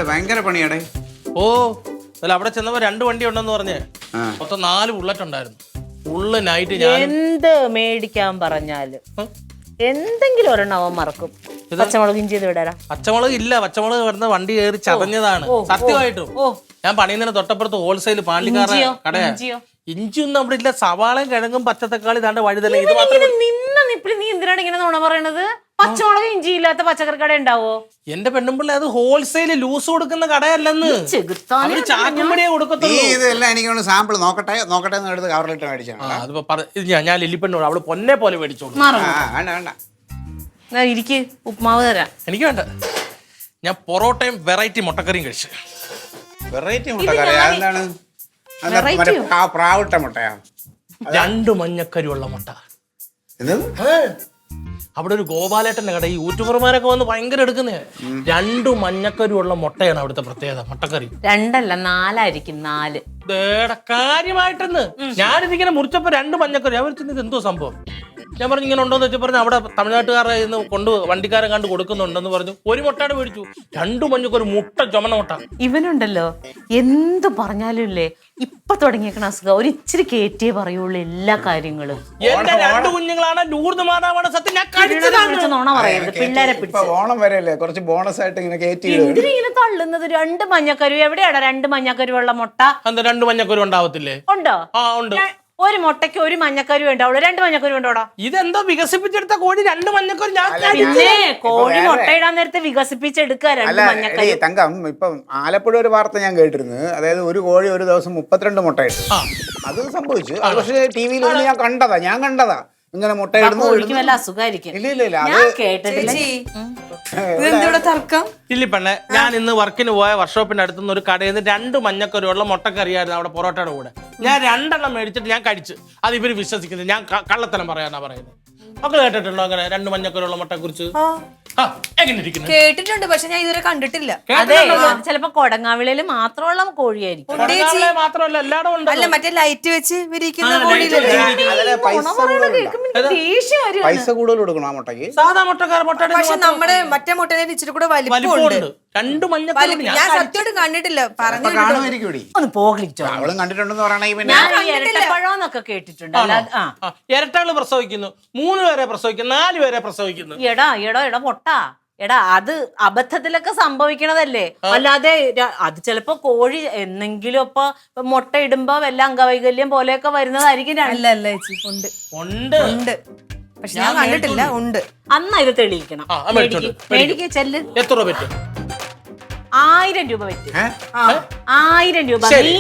ഭയങ്കര പണിയാടേ. ഓ അല്ല അവിടെ ചെന്നപ്പോ 2 വണ്ടി ഉണ്ടെന്ന് പറഞ്ഞേ. മൊത്തം 4 ബുള്ളറ്റ് ഉണ്ടായിരുന്നു. ഫുള്ള് നൈറ്റ് ഞാൻ എന്ത് മേടിക്കാൻ പറഞ്ഞാല് എന്തെങ്കിലും ഒരെണ്ണം അവൻ മറക്കും. പച്ചമുളക് ഇഞ്ചി വിടാറാ. പച്ചമുളക് ഇല്ല, പച്ചമുളക് വരുന്ന വണ്ടി കയറി ചതഞ്ഞതാണ് സത്യമായിട്ടും. ഞാൻ പണിയുന്നതിന് തൊട്ടപ്പുറത്ത് ഹോൾസെയിൽ പാണ്ടിക്കാരുടെ കടയാ. ഇഞ്ചിയൊന്നും അവിടെ ഇല്ല. സവാളയും കിഴങ്ങും പച്ചത്തക്കാളി താണ്ട് വഴുതല. ഇത് മാത്രം നിന്ന നിപ്പിൽ നീ എന്തിനാണ് ഇങ്ങനെ നുണ പറയണത്? പച്ചമുളക് ഇഞ്ചി ഇല്ലാത്ത പച്ചക്കറി കട ഉണ്ടാവോ? എന്റെ പെണ്ണുമ്പിള്ള അത് ഹോൾസെയിൽ ലൂസ് കൊടുക്കുന്ന കടയല്ലെന്ന്. ചാക്കുമ്പടിയെ കൊടുക്കത്തുള്ളൂ. ഇതെല്ലാം എനിക്ക് സാമ്പിൾ നോക്കട്ടെ എന്ന് എടുത്ത് കവറിലിട്ട് മേടിച്ചാണ്. ഞാൻ ലില്ലിപ്പെണ്ണോട് അവള് പൊന്നെ പോലെ മേടിച്ചോളൂ. വേണ്ട ഇരിക്ക്, ഉപ്മാവ് തരാം. എനിക്ക് വേണ്ട. ഞാൻ പൊറോട്ടയും വെറൈറ്റി മുട്ടക്കറിയും കഴിച്ചു. വെറൈറ്റി മുട്ടക്കറി എന്താണ്? പ്രാവിട്ട മുട്ടയാ? 2 മഞ്ഞക്കരുള്ള മുട്ട. അവിടെ ഒരു ഗോപാലേട്ടന്റെ കട. ഈ യൂട്യൂബർമാരൊക്കെ വന്ന് ഭയങ്കര എടുക്കുന്നേ. 2 മഞ്ഞക്കരുള്ള മുട്ടയാണ് അവിടുത്തെ പ്രത്യേകത. മുട്ടക്കറി 2 അല്ല 4 ആയിരിക്കും. 4 കാര്യമായിട്ടെന്ന്. ഞാനിതിങ്ങനെ മുറിച്ചപ്പോ 2 മഞ്ഞക്കറി. അവർ ഇത് എന്തോ സംഭവം. ഞാൻ പറഞ്ഞു ഇങ്ങനെ ഉണ്ടോന്ന് വെച്ചാൽ പറഞ്ഞു അവിടെ തമിഴ്നാട്ടുകാരെ ഇന്ന് വണ്ടിക്കാരൻ കണ്ട് കൊടുക്കുന്നുണ്ടെന്ന് പറഞ്ഞു. 1 മുട്ടയുടെ മേടിച്ചു. 2 മഞ്ഞക്കൊരു മുട്ട ചുമന്ന മുട്ട. ഇവനുണ്ടല്ലോ എന്ത് പറഞ്ഞാലും ഇല്ലേ ഇപ്പൊ തുടങ്ങിയേക്കണ അസുഖം ഒരു ഇച്ചിരി കേറ്റിയേ പറയുള്ളൂ എല്ലാ കാര്യങ്ങളും. എന്റെ 2 കുഞ്ഞുങ്ങളാണ്. ലൂർദ് മാതാവാണ് സത്യം. ഞാൻ കഴിച്ചതാണ്. നോണ പറയരുത്. പിള്ളേരെ പിടിച്ച് ഓണം വരെയല്ലേ കുറച്ച് ബോണസ് ആയിട്ട് ഇങ്ങനെ കേറ്റി എന്തിനിങ്ങനെ തള്ളുന്നത്? 2 മഞ്ഞക്കരു എവിടെയാടാ? 2 മഞ്ഞക്കരുള്ള മുട്ട. എന്താ 2 മഞ്ഞക്കരു ഉണ്ടാവത്തില്ലേ? ഉണ്ടോ? ആ ഉണ്ട്. ഒരു മുട്ടയ്ക്ക് 1 മഞ്ഞക്കരു ഉണ്ടാവുള്ളൂ. 2 മഞ്ഞക്കരു ഉണ്ടോടാ? ഇതെന്തോ വികസിപ്പിച്ചെടുത്ത കോഴി 2 മഞ്ഞക്കരു. ഞാൻ പിന്നെ കോഴി മുട്ടയിടാൻ നേരത്തെ വികസിപ്പിച്ചെടുക്കുക 2 മഞ്ഞക്കരു. തങ്കം ഇപ്പം ആലപ്പുഴ ഒരു വാർത്ത ഞാൻ കേട്ടിരുന്നു. അതായത് ഒരു കോഴി ഒരു ദിവസം 32 മുട്ടയിട്ട്. അത് സംഭവിച്ചു. അത് പക്ഷേ ടിവിയിൽ ഞാൻ കണ്ടതാ ഇങ്ങനെ മുട്ടയിടുന്നു. വല്ല അസുഖമായിരിക്കും. ഇല്ല ഞാൻ കേട്ടിട്ടില്ല. ഇല്ലിപ്പെണ്ണെ, ഞാൻ ഇന്ന് വർക്കിന് പോയ വർക്ക്ഷോപ്പിന്റെ അടുത്തുനിന്ന് ഒരു കടയിൽ നിന്ന് 2 മഞ്ഞക്കരുള്ള മുട്ടക്കറിയായിരുന്നു അവിടെ പൊറോട്ടയുടെ കൂടെ. ഞാൻ 2 എണ്ണം മേടിച്ചിട്ട് ഞാൻ കഴിച്ചു. അത് ഇവര് വിശ്വസിക്കുന്നത് ഞാൻ കള്ളത്തരം പറയാന്നാ പറയുന്നത്. മക്കൾ കേട്ടിട്ടുണ്ടോ അങ്ങനെ 2 മഞ്ഞക്കരുള്ള മുട്ടയെ കുറിച്ച്? കേട്ടിട്ടുണ്ട്, പക്ഷെ ഞാൻ ഇതുവരെ കണ്ടിട്ടില്ല. അതെ, ചിലപ്പോ കൊടങ്ങാവിളയില് മാത്രമുള്ള കോഴിയായിരിക്കും. മാത്രമല്ല എല്ലായിടും ഉണ്ട്. അല്ല, മറ്റേ ലൈറ്റ് വെച്ച് വിരിക്കുന്ന പൈസ കൂടുതൽ കൊടുക്കണം ആ മുട്ടയ്ക്ക്. സാധാ മുട്ടക്കാർ പക്ഷെ നമ്മുടെ മറ്റേ മുട്ടനെ ഇച്ചിരി കൂടെ വലിപ്പമുണ്ട്. 2 മഞ്ഞക്കറി ഞാൻ സത്യമായിട്ട് കണ്ടിട്ടില്ല. പറഞ്ഞു ഒന്ന് പോകലിച്ചോ. അവളും കണ്ടിട്ടുണ്ടെന്ന് പറയണെങ്കിൽ ഇരട്ടപ്പഴോന്നൊക്കെ കേട്ടിട്ടുണ്ട്. ഇരട്ടകള് പ്രസവിക്കുന്നു, 3 പേരെ പ്രസവിക്കുന്നു, 4 പേരെ പ്രസവിക്കുന്നു. എടാ പൊട്ട എടാ, അത് അബദ്ധത്തിലൊക്കെ സംഭവിക്കണതല്ലേ. അല്ലാതെ അത് ചിലപ്പോ കോഴി എന്നെങ്കിലും ഇപ്പൊ മുട്ട ഇടുമ്പോ വല്ല അംഗവൈകല്യം പോലെയൊക്കെ വരുന്നതായിരിക്കും. അല്ല ഉണ്ട്, പക്ഷെ ഞാൻ കണ്ടിട്ടില്ല. ഉണ്ട്. അന്നാ ഇത് തെളിയിക്കണം. മേടിക്ക് ചെല്ല്. എത്ര രൂപ പറ്റും? 1000 രൂപ പറ്റും. 1000 രൂപ. നീ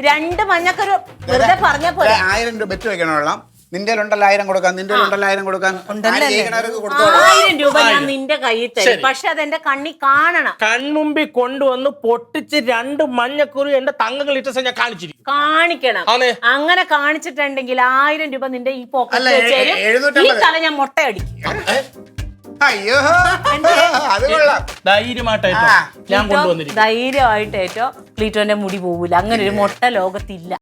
2 മഞ്ഞക്കരു വെറുതെ പറഞ്ഞ പോലെ 1000 രൂപ ബെറ്റ് വെക്കണോ? നിന്റെ 1000 കൊടുക്കാൻ, നിന്റെ 1000 കൊടുക്കാൻ. 1000 രൂപ ഞാൻ നിന്റെ കയ്യിൽ തരും. പക്ഷെ അതെന്റെ കണ്ണി കാണണം. കൺമുമ്പിൽ കൊണ്ടുവന്ന് പൊട്ടിച്ച് 2 മഞ്ഞക്കുറി എന്റെ തങ്കങ്ങൾ ഇട്ട ഞാൻ കാണിച്ചിരിക്കും. കാണിക്കണം. അങ്ങനെ കാണിച്ചിട്ടുണ്ടെങ്കിൽ 1000 രൂപ നിന്റെ ഈ പോക്കറ്റ് വെച്ചേരും. ഈ തല ഞാൻ മുട്ടയടിക്കും. അയ്യോ, അത് കൊള്ളാം. ധൈര്യമായിട്ടോ ഞാൻ കൊണ്ടുവന്നിരിക്കും. ധൈര്യമായിട്ടേറ്റോ ക്ലീറ്റോന്റെ മുടി പോവില്ല. അങ്ങനെ ഒരു മുട്ട ലോകത്തില്ല.